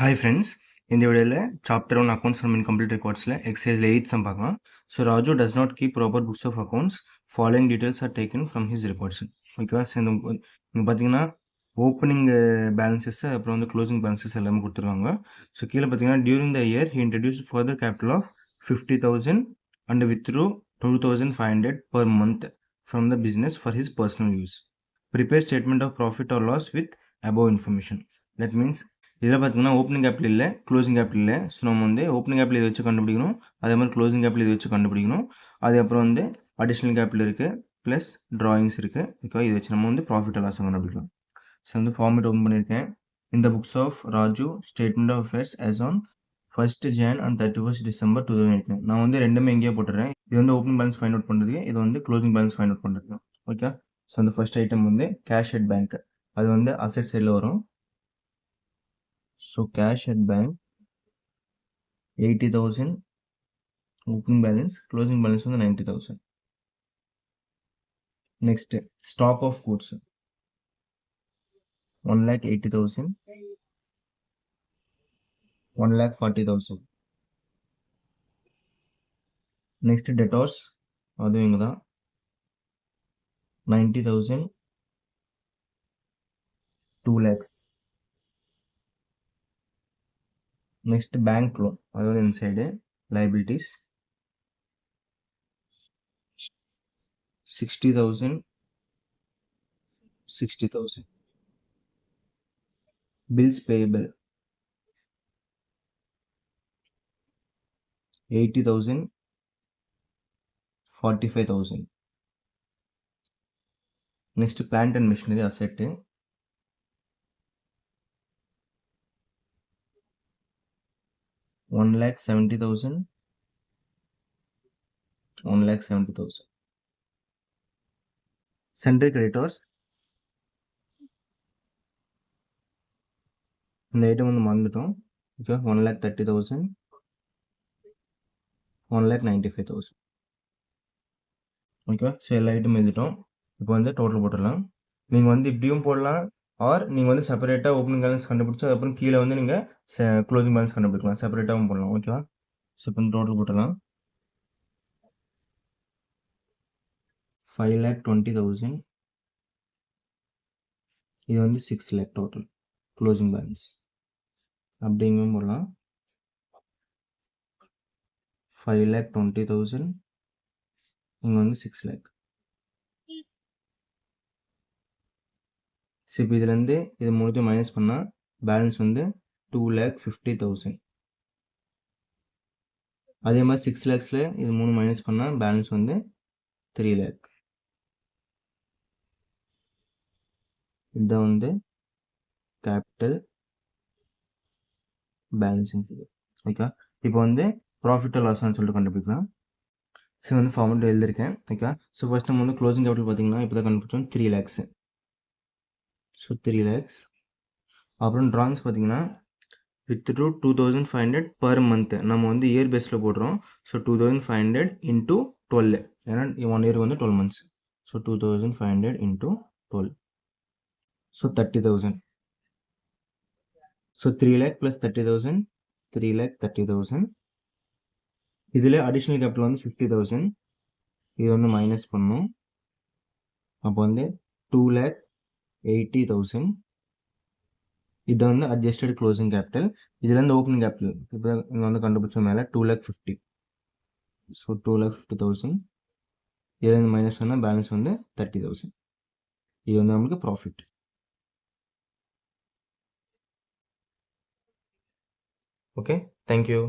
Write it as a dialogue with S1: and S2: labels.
S1: Hi friends, இந்த வீடியோவில் chapter 1 accounts from incomplete ரெக்கார்ட்ஸில் எக்ஸசைஸில் 8 சம் பார்க்கலாம். So Raju does not keep proper books of accounts following details are taken from his records. ஓகேவா? ஸோ இங்கே பார்த்தீங்கன்னா ஓப்பனிங் பேலன்சஸ் அப்புறம் வந்து க்ளோசிங் பேலன்சஸ் எல்லாமே கொடுத்துருக்காங்க. ஸோ கீழே பார்த்தீங்கன்னா during the year he introduced further capital of 50,000 and withdrew 2,500 per month from the business for his personal use. Prepare statement of profit or loss with above information. That means இதில் பார்த்தீங்கன்னா opening capital இல்லை, closing capital இல்லை. So நம்ம வந்து opening capital இதை வச்சு கண்டுபிடிக்கணும், அதே மாதிரி க்ளோசிங் கேபிட்டல் இதை வச்சு கண்டுபிடிக்கணும். அதுக்கப்புறம் வந்து அடிஷ்னல் கேபிட்டல் இருக்குது, ப்ளஸ் ட்ராயிங்ஸ் இருக்குது. ஓகே, இதை வச்சு நம்ம வந்து ப்ராஃபிட் அண்ட் லாஸ் கண்டுபிடிக்கலாம். ஸோ வந்து ஃபார்மேட் ஓப்பன் பண்ணியிருக்கேன். இந்த books of Raju statement of affairs as on 1st Jan and 31st December 2018. நான் வந்து ரெண்டுமே எங்கேயே போட்டுறேன். இது வந்து ஓப்பனிங் பேலன்ஸ் ஃபைண்ட் அவுட் பண்ணுறதுக்கு, இது வந்து க்ளோசிங் பேலன்ஸ் ஃபைண்ட் அவுட் பண்ணுறதுக்கு. ஓகே, ஸோ அந்த ஃபர்ஸ்ட் ஐட்டம் வந்து கேஷ் அட் பேங்க், அது வந்து அசெட் சைடில் வரும். So cash at bank 80,000, opening balance, closing balance on the 90,000. Next, stock of goods 1,80,000, 1,40,000. Next, debtors அது இங்க தான் 90,000, 2 lakhs. Next, bank loan அது வந்து inside liabilities 60,000, 60,000. Bills payable 80,000, 45,000. Next, plant and machinery asset 1,70,000, 1,70,000. Sundry creditors இந்த item வந்து மறந்துட்டோம். Okay, 1,30,000, 1,95,000. Okay, so எல்லா item எழுதிட்டோம். இப்போ வந்து டோட்டல் போட்டுடலாம். நீங்கள் வந்து இப்படியும் போடலாம், ஆர் நீங்கள் வந்து செப்பரேட்டாக ஓப்பனிங் பேலன்ஸ் கண்டுபிடிச்சி அதுக்கப்புறம் கீழே வந்து நீங்கள் க்ளோசிங் பேலன்ஸ் கண்டுபிடிக்கலாம், செப்பரேட்டாகவும் போடலாம். ஓகேவா? ஸோ இப்போ வந்து டோட்டல் போட்டுடலாம். 5,20,000, இது வந்து 6 lakh டோட்டல் க்ளோசிங் பேலன்ஸ். அப்படிங்கும் போடலாம். 5,20,000, இங்கே வந்து 6 lakh. ஸோ இப்போ இதுலேருந்து இது மூணுத்தையும் மைனஸ் பண்ணால் பேலன்ஸ் வந்து 2,50,000. அதே மாதிரி 6 lakhஸில் இது மூணு மைனஸ் பண்ணால் பேலன்ஸ் வந்து 3 lakh. இதுதான் வந்து கேபிட்டல் பேலன்ஸிங் ஃபிகர். ஓகே, இப்போ வந்து ப்ராஃபிட் ஆர் லாஸ்ன்னு சொல்லிட்டு கண்டுபிடிக்கலாம். ஸோ வந்து ஃபார்மெட் எழுதியிருக்கேன். ஓகே, ஸோ ஃபர்ஸ்ட் நம்ம வந்து க்ளோசிங் கேபிட்டல் பார்த்தீங்கன்னா இப்போ தான் கண்டுபிடிச்சோம் 3 lakhs. So 3 lakhs. அப்புறம் ட்ராயிங்ஸ் பார்த்தீங்கன்னா வித்ட்ரூ 2,500 பர் மந்த். நம்ம வந்து இயர் பேஸில் போடுறோம். ஸோ 2,500 இன்ட்டு 12, ஏன்னா 1 இயருக்கு வந்து 12 months. So 2,500 into 12, so 30,000. So 3 lakh plus 30,000, 3,30,000. இதில் அடிஷ்னல் கேபிட்டல் வந்து 50,000, இது வந்து மைனஸ் பண்ணும். அப்போ வந்து 2,80,000. இது வந்து அட்ஜஸ்டட் க்ளோசிங் கேபிட்டல். இதுலேருந்து ஓப்பனிங் கேபிட்டல் இப்போ இங்கே வந்து கண்டுபிடிச்ச மேலே 2,50,000. ஸோ 2,50,000 இதுலேருந்து மைனஸ் பண்ணால் பேலன்ஸ் வந்து 30,000. இது வந்து நம்மளுக்கு ப்ராஃபிட். Okay, thank you.